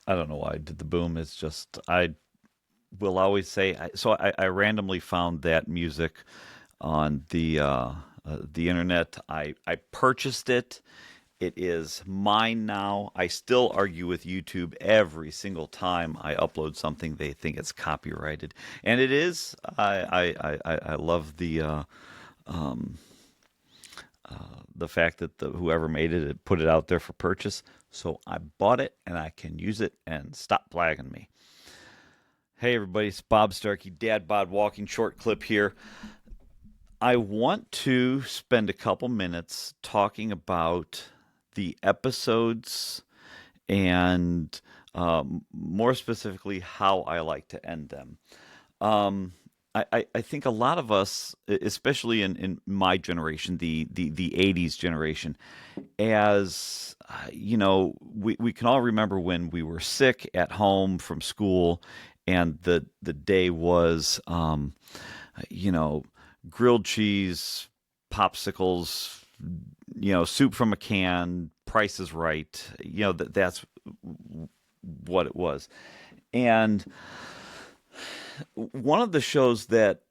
I don't know why I did the boom. It's just I will always say. I randomly found that music on the internet. I purchased it. It is mine now. I still argue with YouTube every single time I upload something. They think it's copyrighted, and it is. I love the fact that whoever made it, put it out there for purchase. So I bought it and I can use it and stop blagging me. Hey everybody, it's Bob Starkey, Dad Bod Walking short clip here. I want to spend a couple minutes talking about the episodes and more specifically how I like to end them. I think a lot of us, especially in my generation, the 80s generation, as we can all remember when we were sick at home from school and the day was, you know, grilled cheese, popsicles, soup from a can, Price is Right. That's what it was. And one of the shows that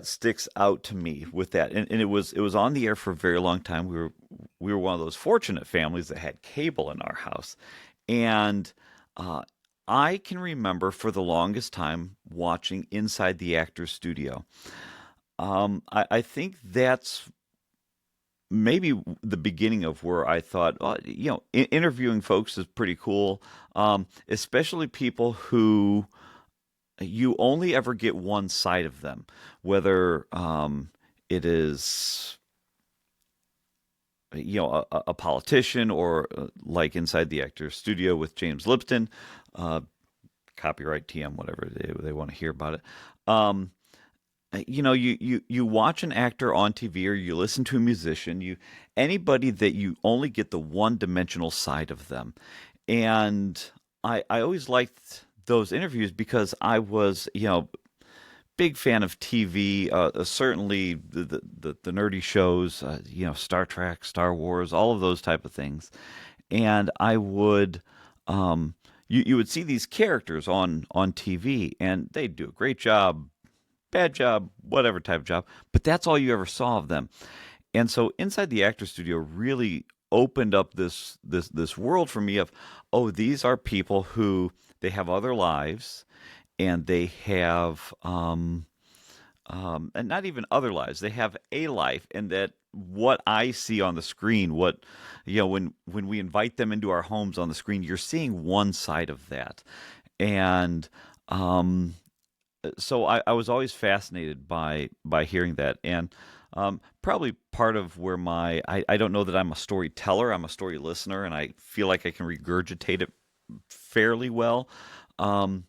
sticks out to me with that, and it was on the air for a very long time. We were one of those fortunate families that had cable in our house, and I can remember for the longest time watching Inside the Actors Studio. I think that's maybe the beginning of where I thought, oh, interviewing folks is pretty cool, especially people who you only ever get one side of them, whether it is a politician or like Inside the Actors Studio with James Lipton, uh, copyright TM, whatever they want to hear about it. Um, you watch an actor on TV or you listen to a musician, you anybody that you only get the one dimensional side of them, and I always liked those interviews because I was big fan of TV. Certainly the nerdy shows, Star Trek, Star Wars, all of those type of things. And I would, you would see these characters on TV, and they'd do a great job, bad job, whatever type of job, but that's all you ever saw of them. And so Inside the Actor Studio really opened up this world for me of, oh, these are people who they have other lives and they have and not even other lives. They have a life, and that what I see on the screen, what when we invite them into our homes on the screen, you're seeing one side of that, and so I was always fascinated by hearing that, and probably part of where I don't know that I'm a storyteller, I'm a story listener, and I feel like I can regurgitate it fairly well. Um,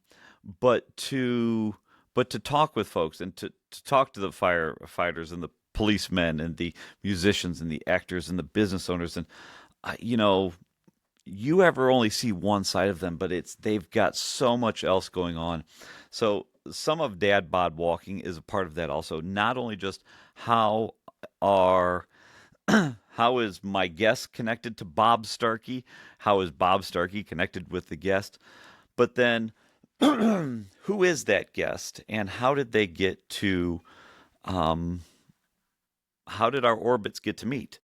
but to talk with folks and to talk to the firefighters and the policemen and the musicians and the actors and the business owners and you know you ever only see one side of them, but they've got so much else going on. So some of Dad Bod Walking is a part of that also. Not only just how are how is my guest connected to Bob Starkey, how is Bob Starkey connected with the guest, but then who is that guest and how did they get to um, how did our orbits get to meet?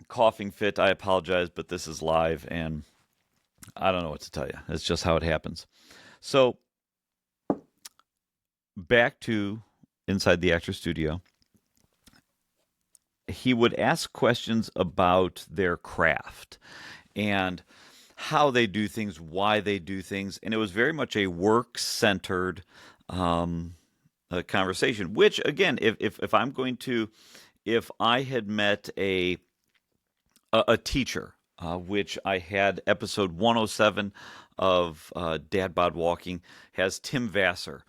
Coughing fit, I apologize, but this is live and I don't know what to tell you. It's just how it happens. So back to Inside the Actor Studio, he would ask questions about their craft and how they do things, why they do things, and it was very much a work centered um, conversation. Which again, if I'm going to, if I had met a teacher, which I had episode 107 of Dad Bod Walking, has Tim Vassar.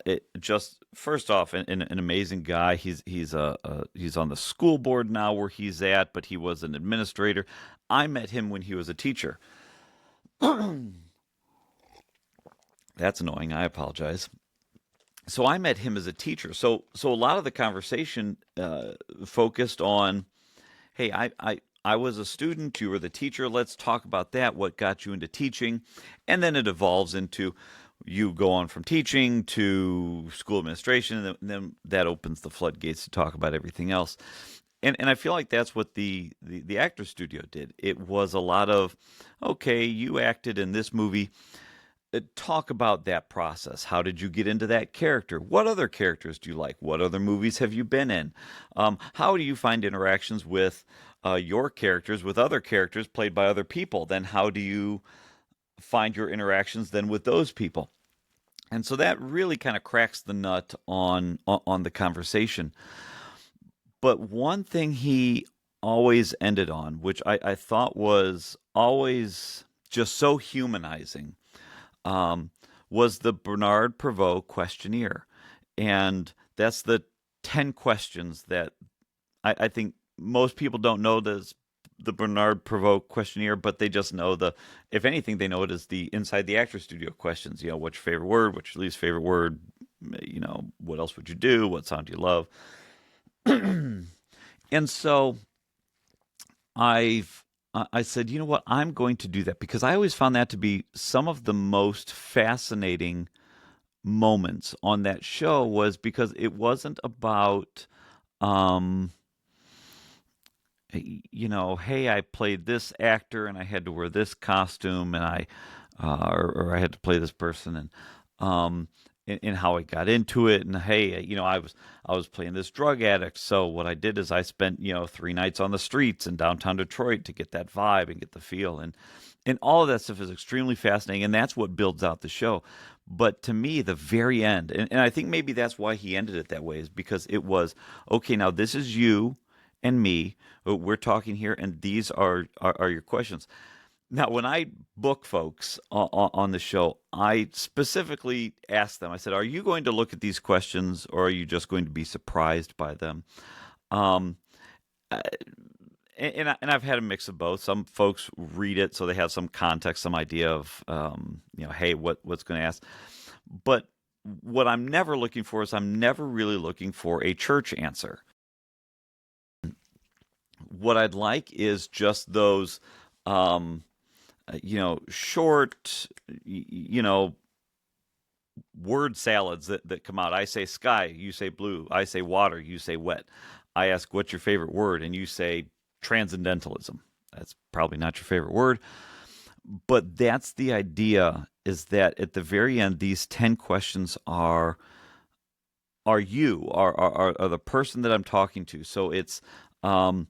It just first off, an amazing guy. He's on the school board now where he's at, but he was an administrator. I met him when he was a teacher. That's annoying. I apologize. So I met him as a teacher. So a lot of the conversation focused on, hey, I was a student, you were the teacher. Let's talk about that. What got you into teaching? And then it evolves into you go on from teaching to school administration, and then that opens the floodgates to talk about everything else. And I feel like that's what the actor studio did. It was a lot of, okay, you acted in this movie. Talk about that process. How did you get into that character? What other characters do you like? What other movies have you been in? How do you find interactions with your characters with other characters played by other people? Then how do you find your interactions then with those people? And so that really kind of cracks the nut on the conversation. But one thing he always ended on, which I thought was always just so humanizing, um, was the Bernard Pivot questionnaire. And that's the 10 questions that I think most people don't know the Bernard Pivot questionnaire, but they just know if anything, they know it as the inside the actor studio questions. What's your favorite word? What's your least favorite word? What else would you do? What sound do you love? And so I said, you know what? I'm going to do that because I always found that to be some of the most fascinating moments on that show was because it wasn't about, um, hey, I played this actor and I had to wear this costume and or I had to play this person um, and how I got into it. And hey, I was playing this drug addict. So what I did is I spent, 3 nights on the streets in downtown Detroit to get that vibe and get the feel. And all of that stuff is extremely fascinating. And that's what builds out the show. But to me, the very end, and I think maybe that's why he ended it that way, is because it was, okay, now this is you and me. We're talking here, and these are your questions. Now, when I book folks on the show, I specifically ask them, I said, are you going to look at these questions or are you just going to be surprised by them? Um, uh, and I've had a mix of both. Some folks read it so they have some context, some idea of, hey, what's going to ask. But what I'm never looking for is I'm never really looking for a church answer. What I'd like is just those, short, word salads that come out. I say sky, you say blue. I say water, you say wet. I ask, what's your favorite word? And you say transcendentalism. That's probably not your favorite word. But that's the idea, is that at the very end, these 10 questions are you, are the person that I'm talking to. So it's, um,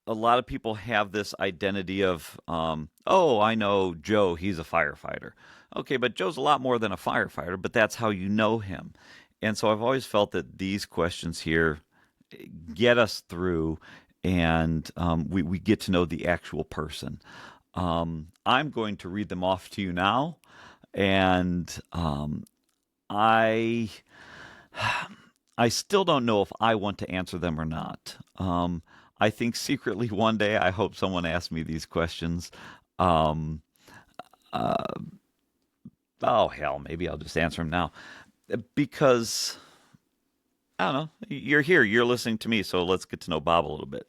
a lot of people have this identity of, oh, I know Joe, he's a firefighter. Okay, but Joe's a lot more than a firefighter, but that's how you know him. And so I've always felt that these questions here get us through and we get to know the actual person. I'm going to read them off to you now. And I, I still don't know if I want to answer them or not. I think secretly one day I hope someone asks me these questions. Um, uh, oh, hell, maybe I'll just answer them now. Because, I don't know, you're here, you're listening to me, so let's get to know Bob a little bit.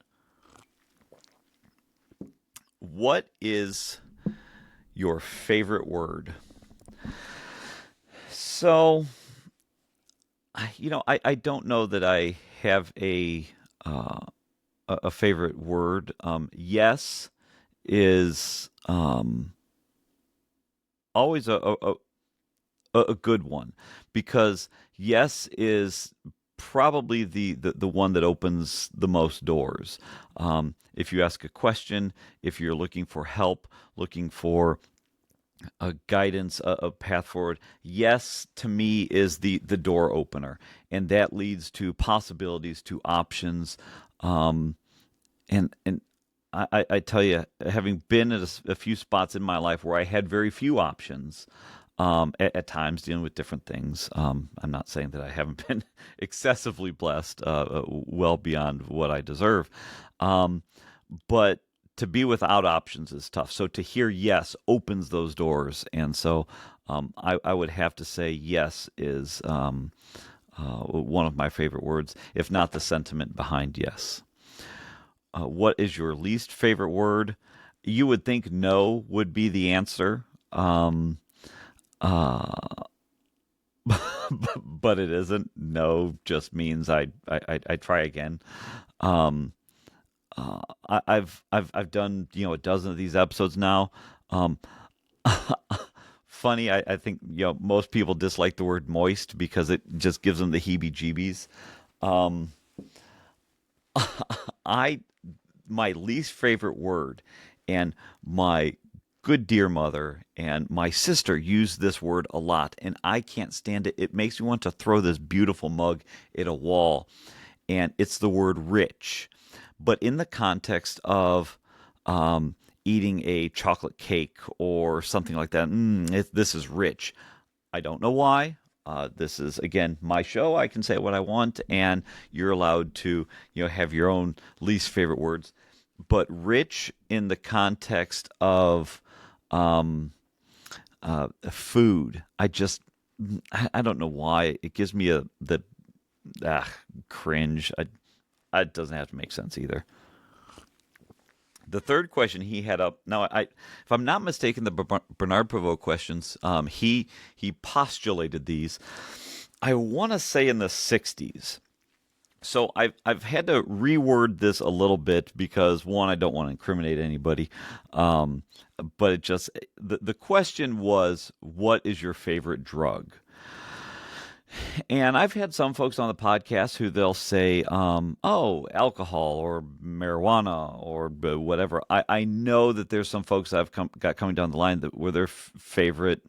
What is your favorite word? So, I don't know that I have uh, a favorite word. Yes is always a good one because yes is probably the one that opens the most doors. If you ask a question, if you're looking for help, looking for a guidance, a path forward, yes to me is the door opener, and that leads to possibilities, to options. Um, and I tell you, having been at a few spots in my life where I had very few options, at times dealing with different things. I'm not saying that I haven't been excessively blessed, well beyond what I deserve, but to be without options is tough. So to hear yes opens those doors, and so I would have to say yes is one of my favorite words, if not the sentiment behind yes. what is your least favorite word? You would think no would be the answer, uh, but it isn't. No just means I try again. Um, I've done a dozen of these episodes now. Um, Funny, I think most people dislike the word moist because it just gives them the heebie-jeebies. Um, I my least favorite word, and my good dear mother and my sister use this word a lot, and I can't stand it. It makes me want to throw this beautiful mug at a wall, and it's the word rich, but in the context of eating a chocolate cake or something like that. This is rich. I don't know why. This is again my show. I can say what I want, and you're allowed to have your own least favorite words. But rich in the context of um, food, I don't know why it gives me the ah, cringe. It doesn't have to make sense either. The third question he had up now, if I'm not mistaken, the Bernard Pivot questions, he postulated these. I want to say in the '60s. So I've had to reword this a little bit because one, I don't want to incriminate anybody, um, but the question was, what is your favorite drug? And I've had some folks on the podcast who they'll say, "Oh, alcohol or marijuana or whatever." I know that there's some folks got coming down the line that where their favorite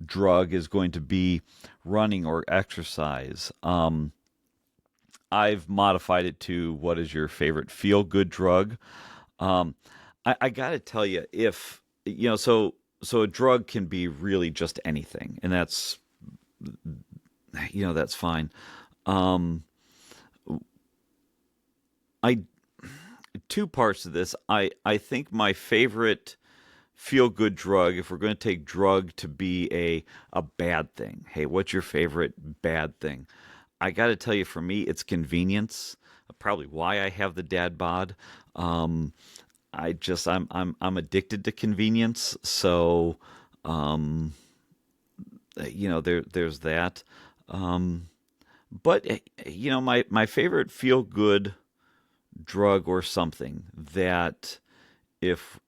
drug is going to be running or exercise. I've modified it to what is your favorite feel good drug? Um, I got to tell you, if so a drug can be really just anything, and that's fine. Um, I Two parts to this. I think my favorite feel good drug, if we're going to take drug to be a bad thing. Hey, what's your favorite bad thing? I got to tell you, for me, it's convenience. Probably why I have the dad bod. Um, I'm addicted to convenience. So um, there's that. Um, but my favorite feel good drug or something that if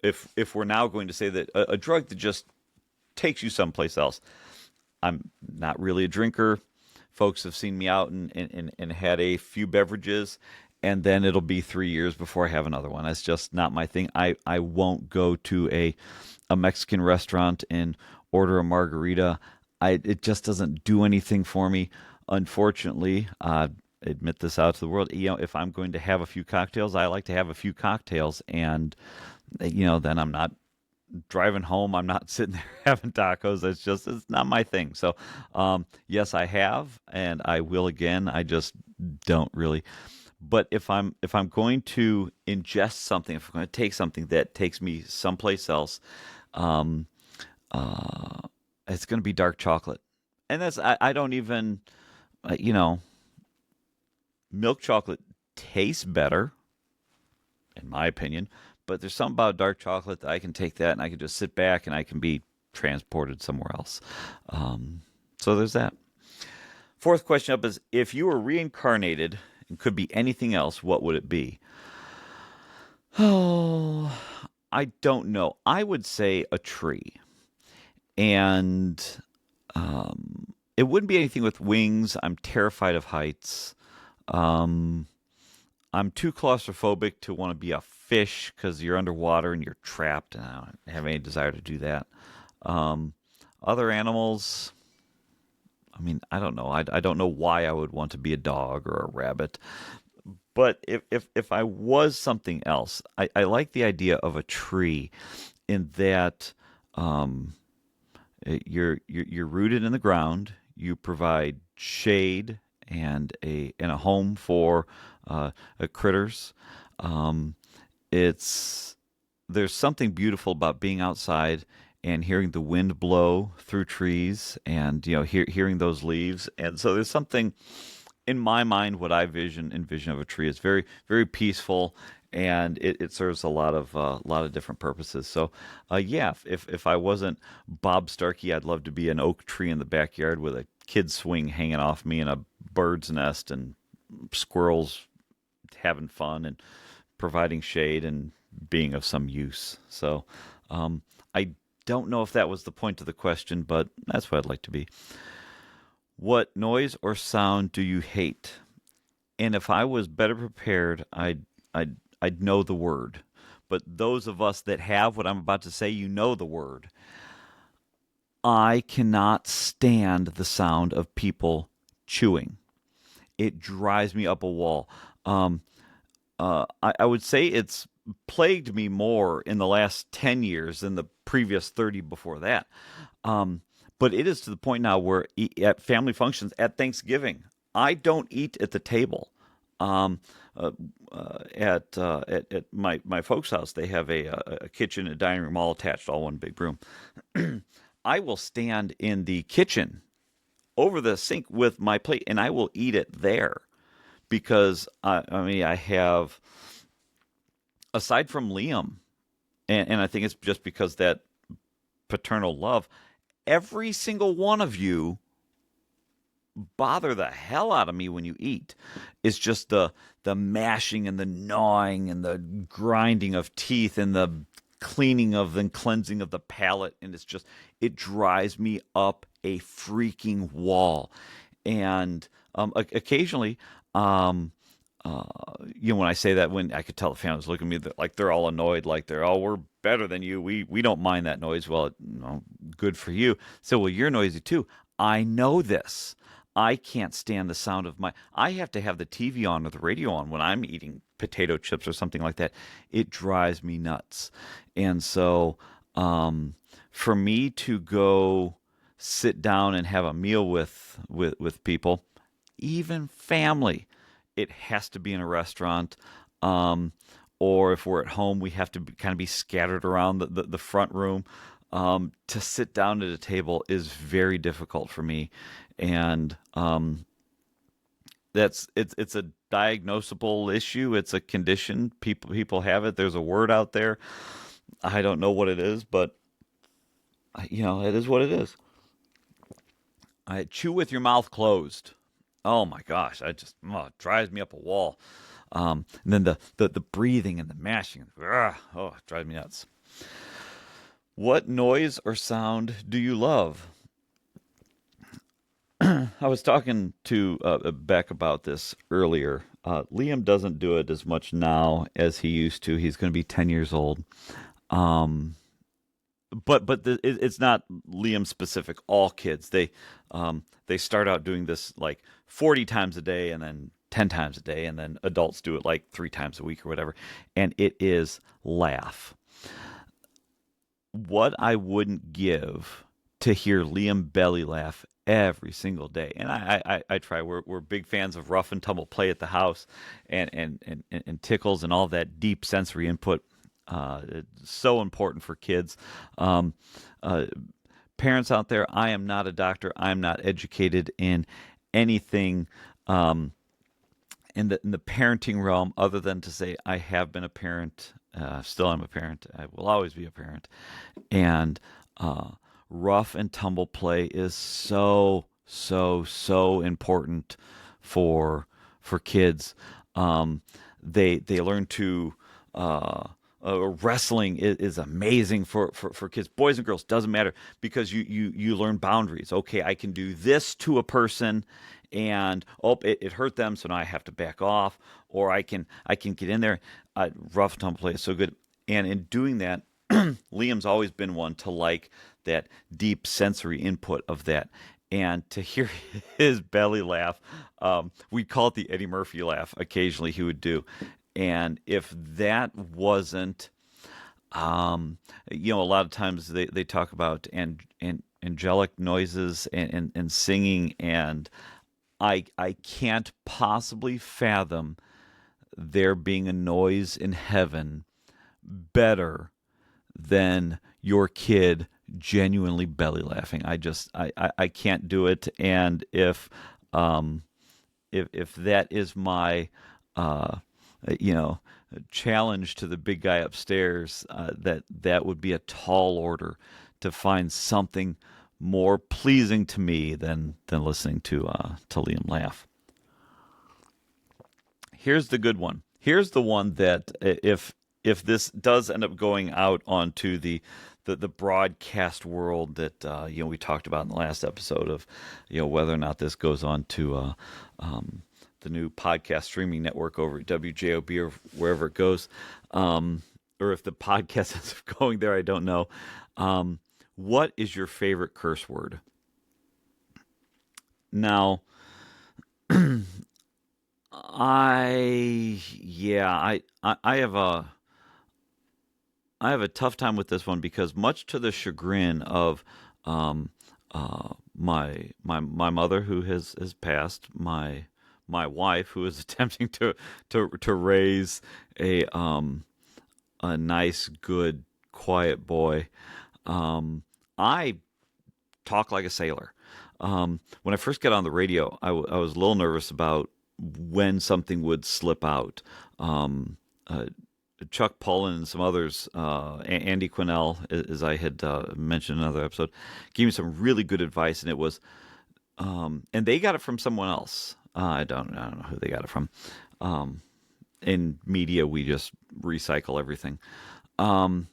we're now going to say that a drug that just takes you someplace else. I'm not really a drinker. Folks have seen me out and had a few beverages, and then it'll be 3 years before I have another one. That's just not my thing. I won't go to a Mexican restaurant and order a margarita. It just doesn't do anything for me. Unfortunately, admit this out to the world. If I'm going to have a few cocktails, I like to have a few cocktails, and then I'm not driving home. I'm not sitting there having tacos. It's not my thing. So, yes, I have, and I will again. I just don't really. But if I'm going to ingest something, if I'm going to take something that takes me someplace else, um, uh, it's going to be dark chocolate, and I don't even, uh, you know, milk chocolate tastes better in my opinion. But there's something about dark chocolate that I can take that and I can just sit back and I can be transported somewhere else. Um, so there's that. Fourth question up is, if you were reincarnated and could be anything else, what would it be? Oh, I don't know. I would say a tree. And it wouldn't be anything with wings. I'm terrified of heights. Um, I'm too claustrophobic to want to be a fish because you're underwater and you're trapped, and I don't have any desire to do that. Um, Other animals, I mean, I don't know. I don't know why I would want to be a dog or a rabbit. But if I was something else, I like the idea of a tree in that um, you're rooted in the ground. You provide shade and a home for critters. Um, it's There's something beautiful about being outside and hearing the wind blow through trees and hearing those leaves. And so there's something in my mind, what I envision of a tree is very, very peaceful, and it serves a lot of different purposes. So, yeah, if I wasn't Bob Starkey, I'd love to be an oak tree in the backyard with a kid swing hanging off me and a bird's nest and squirrels having fun and providing shade and being of some use. So, I don't know if that was the point of the question, but that's what I'd like to be. What noise or sound do you hate? And if I was better prepared, I'd know the word. But those of us that have what I'm about to say, you know the word. I cannot stand the sound of people chewing. It drives me up a wall. I would say it's plagued me more in the last 10 years than the previous 30 before that. But it is to the point now where at family functions, at Thanksgiving, I don't eat at the table. Um, uh, at my folks' house, they have a kitchen and a dining room all attached, all one big room. I will stand in the kitchen over the sink with my plate, and I will eat it there because I mean I have aside from Liam, and I think it's just because that paternal love, every single one of you bother the hell out of me when you eat. It's just the mashing and the gnawing and the grinding of teeth and the cleaning of and cleansing of the palate, and it drives me up a freaking wall. And occasionally, um, when I say that, when I could tell the families look at me like they're all annoyed, like we're better than you. We don't mind that noise. Well, good for you. So, well, you're noisy too. I know this. I can't stand the sound of I have to have the TV on or the radio on when I'm eating potato chips or something like that. It drives me nuts. And so, for me to go sit down and have a meal with people, even family, it has to be in a restaurant. Um, or if we're at home, we have to kind of be scattered around the front room. To sit down at a table is very difficult for me, and it's a diagnosable issue. It's a condition. People have it. There's a word out there. I don't know what it is, but it is what it is. I chew with your mouth closed. Oh my gosh, it drives me up a wall. And then the breathing and the mashing. It drives me nuts. What noise or sound do you love? I was talking to Beck about this earlier. Liam doesn't do it as much now as he used to. He's going to be 10 years old. Um, it's not Liam specific. All kids they start out doing this like 40 times a day, and then 10 times a day, and then adults do it like 3 times a week or whatever. And it is laugh. What I wouldn't give to hear Liam belly laugh every single day. And I try. We're big fans of rough and tumble play at the house, and tickles and all that deep sensory input. It's so important for kids. Um, uh, Parents out there, I am not a doctor. I'm not educated in anything in the parenting realm, other than to say I have been a parent. Still, I'm a parent. I will always be a parent. And rough and tumble play is so so important for kids. They learn to wrestling is amazing for kids, boys and girls, doesn't matter, because you learn boundaries. Okay, I can do this to a person, and it hurt them, so now I have to back off, or I can get in there. Rough tumble play is so good, and in doing that, Liam's always been one to like that deep sensory input of that. And to hear his belly laugh, we call it the Eddie Murphy laugh. Occasionally, he would do, and if that wasn't, a lot of times they talk about and angelic noises and singing, and I can't possibly fathom there being a noise in heaven better than your kid genuinely belly laughing. I can't do it. And if if that is my you know challenge to the big guy upstairs, that would be a tall order to find something more pleasing to me than listening to Liam laugh. Here's the good one. Here's the one that if this does end up going out onto the broadcast world that we talked about in the last episode of whether or not this goes on to the new podcast streaming network over at WJOB or wherever it goes, or if the podcast is going there, I don't know. What is your favorite curse word? Now, I have a tough time with this one because much to the chagrin of um, my mother who has passed, my wife who is attempting to raise a nice, good, quiet boy. I talk like a sailor. When I first got on the radio, I was a little nervous about when something would slip out. Uh, Chuck Pullen and some others, Andy Quinnell, as I had mentioned in another episode, gave me some really good advice, and it was, and they got it from someone else. I don't know who they got it from. In media, we just recycle everything. Um,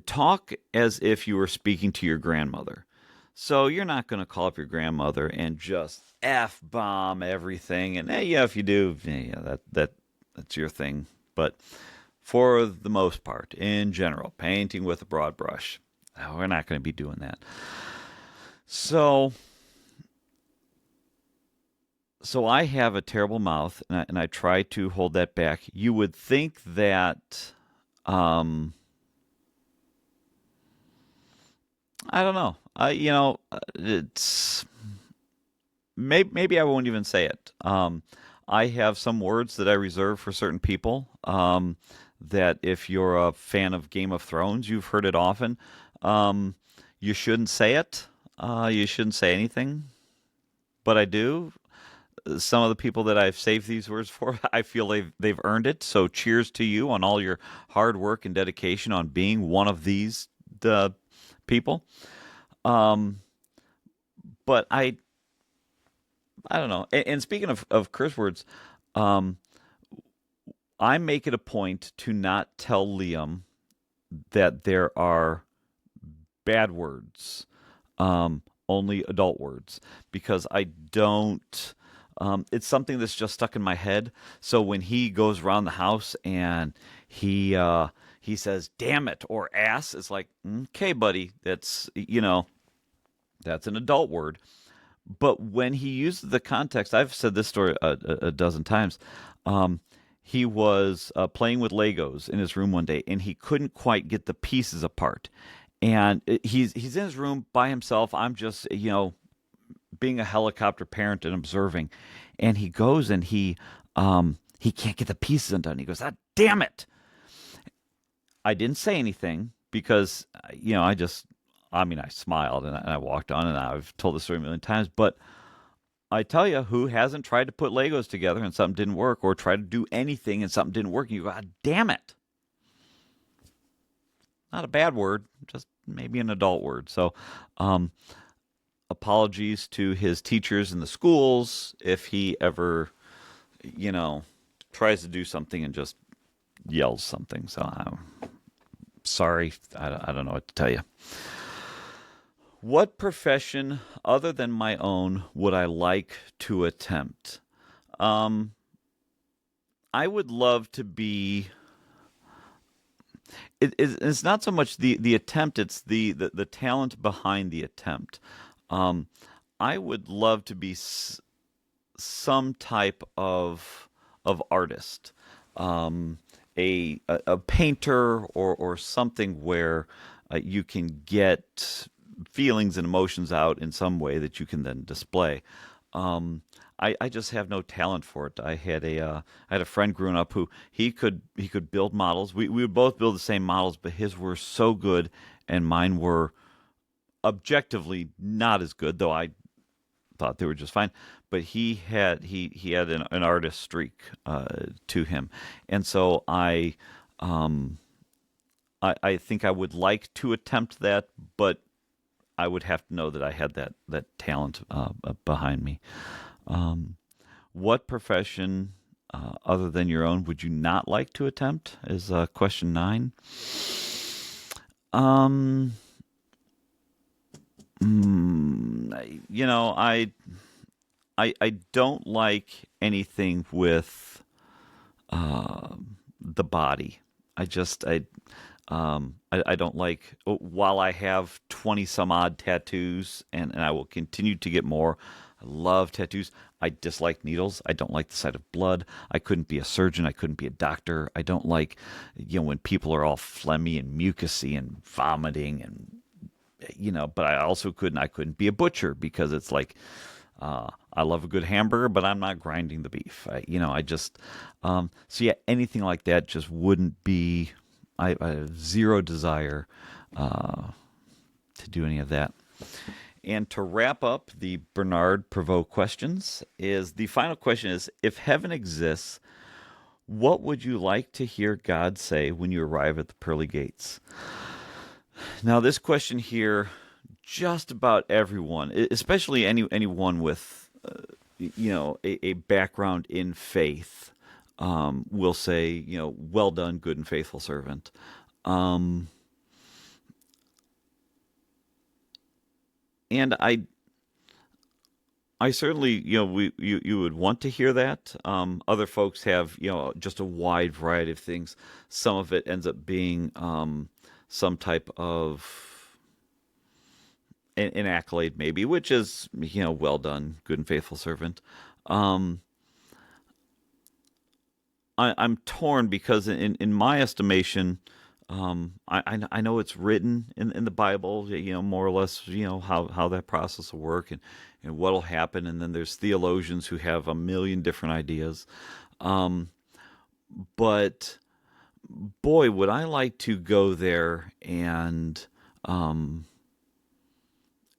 Talk as if you were speaking to your grandmother. So you're not going to call up your grandmother and just f bomb everything. And yeah, if you do, yeah, that's your thing. But for the most part, in general, painting with a broad brush, we're not going to be doing that. So, so I have a terrible mouth, and I try to hold that back. You would think that, um, I don't know. It's maybe I won't even say it. I have some words that I reserve for certain people. That if you're a fan of Game of Thrones, you've heard it often. Um, you shouldn't say it. You shouldn't say anything, but I do. Some of the people that I've saved these words for, I feel they've earned it. So cheers to you on all your hard work and dedication on being one of these people. Um, but I don't know. And speaking of curse words, um, I make it a point to not tell Liam that there are bad words, only adult words, because I don't. It's something that's just stuck in my head. So when he goes around the house and he says "damn it" or "ass," it's like, okay, buddy, that's an adult word. But when he uses the context, I've said this story a dozen times. Um, he was playing with Legos in his room one day, and he couldn't quite get the pieces apart. And he's in his room by himself. I'm just being a helicopter parent and observing, and he goes and he can't get the pieces undone. He goes, "Ah, damn it!" I didn't say anything because I mean, I smiled and I walked on, and I've told the story a million times. But I tell you, who hasn't tried to put Legos together and something didn't work, or tried to do anything and something didn't work? And you go, "Ah, damn it!" Not a bad word, just maybe an adult word. So, um, apologies to his teachers in the schools if he ever, you know, tries to do something and just yells something. So I'm sorry. I don't know what to tell you. What profession other than my own would I like to attempt? Um, I would love to be. It's not so much the attempt; it's the talent behind the attempt. Um, I would love to be some type of artist, um, a painter or something where you can get feelings and emotions out in some way that you can then display. I just have no talent for it. I had a friend growing up who he could build models. We would both build the same models, but his were so good and mine were objectively not as good. Though I thought they were just fine. But he had an artist streak to him, and so I think I would like to attempt that, but I would have to know that I had that talent behind me. What profession other than your own would you not like to attempt? Is question 9. Um, you know, I don't like anything with the body. I don't like, while I have 20 some odd tattoos, and I will continue to get more. I love tattoos. I dislike needles. I don't like the sight of blood. I couldn't be a surgeon. I couldn't be a doctor. I don't like, when people are all phlegmy and mucousy and vomiting, and but I couldn't be a butcher, because it's like, I love a good hamburger, but I'm not grinding the beef. So yeah, anything like that just wouldn't be. I have zero desire to do any of that. And to wrap up the Bernard Pivot questions, the final question is: if heaven exists, what would you like to hear God say when you arrive at the pearly gates? Now, this question here, just about everyone, especially anyone with a background in faith, will say, well done, good and faithful servant. And I certainly, you would want to hear that. Other folks have, just a wide variety of things. Some of it ends up being some type of an accolade, maybe, which is, well done, good and faithful servant. I'm torn, because in my estimation, I know it's written in the Bible, more or less, how that process will work, and what'll happen. And then there's theologians who have a million different ideas. But boy, would I like to go there and,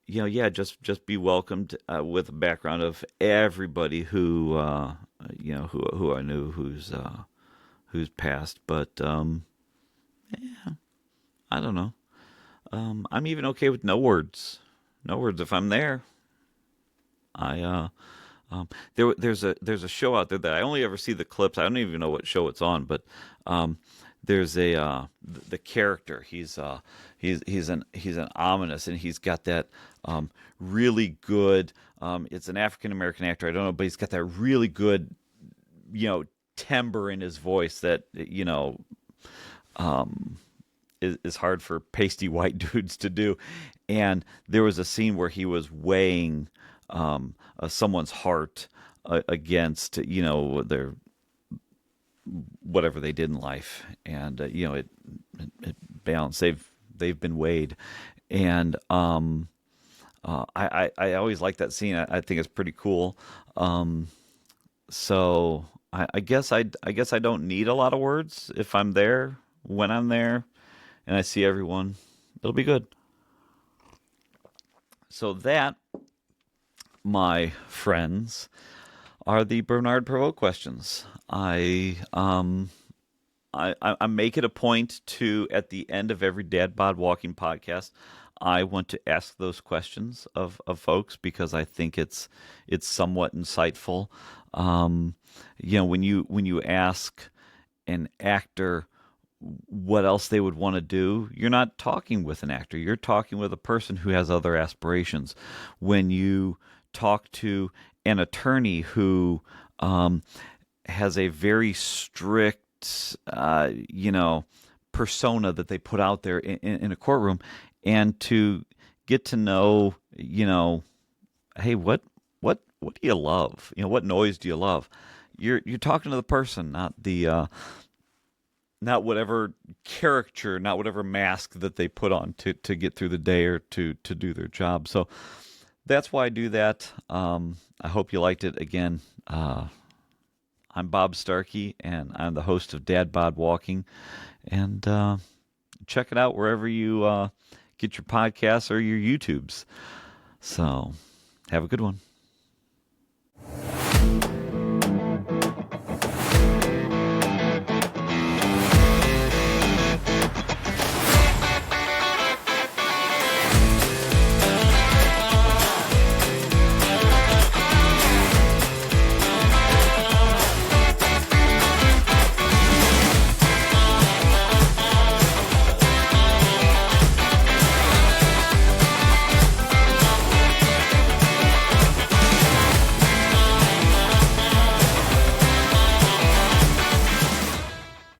just be welcomed with a background of everybody who, who I knew, who's passed. But yeah, I don't know. I'm even okay with no words. No words if I'm there. I there's a show out there that I only ever see the clips. I don't even know what show it's on, but there's the character. He's an ominous, and he's got that really good. It's an African American actor. I don't know, but he's got that really good, timbre in his voice that is hard for pasty white dudes to do. And there was a scene where he was weighing someone's heart against their whatever they did in life, and it balanced. They've been weighed, and I always like that scene. I think it's pretty cool. So I guess I don't need a lot of words if I'm there. When I'm there and I see everyone, it'll be good. So that, my friends, are the Bernard Pivot questions. I make it a point to, at the end of every Dad Bod Walking podcast, I want to ask those questions of folks, because I think it's somewhat insightful. When you ask an actor what else they would want to do, you're not talking with an actor. You're talking with a person who has other aspirations. When you talk to an attorney who has a very strict, persona that they put out there in a courtroom, and to get to know, hey, what do you love? What noise do you love? You're talking to the person, not the not whatever caricature, not whatever mask that they put on to get through the day or to do their job. So that's why I do that. I hope you liked it. Again, I'm Bob Starkey, and I'm the host of Dad Bod Walking. And check it out wherever you get your podcasts or your YouTubes. So have a good one.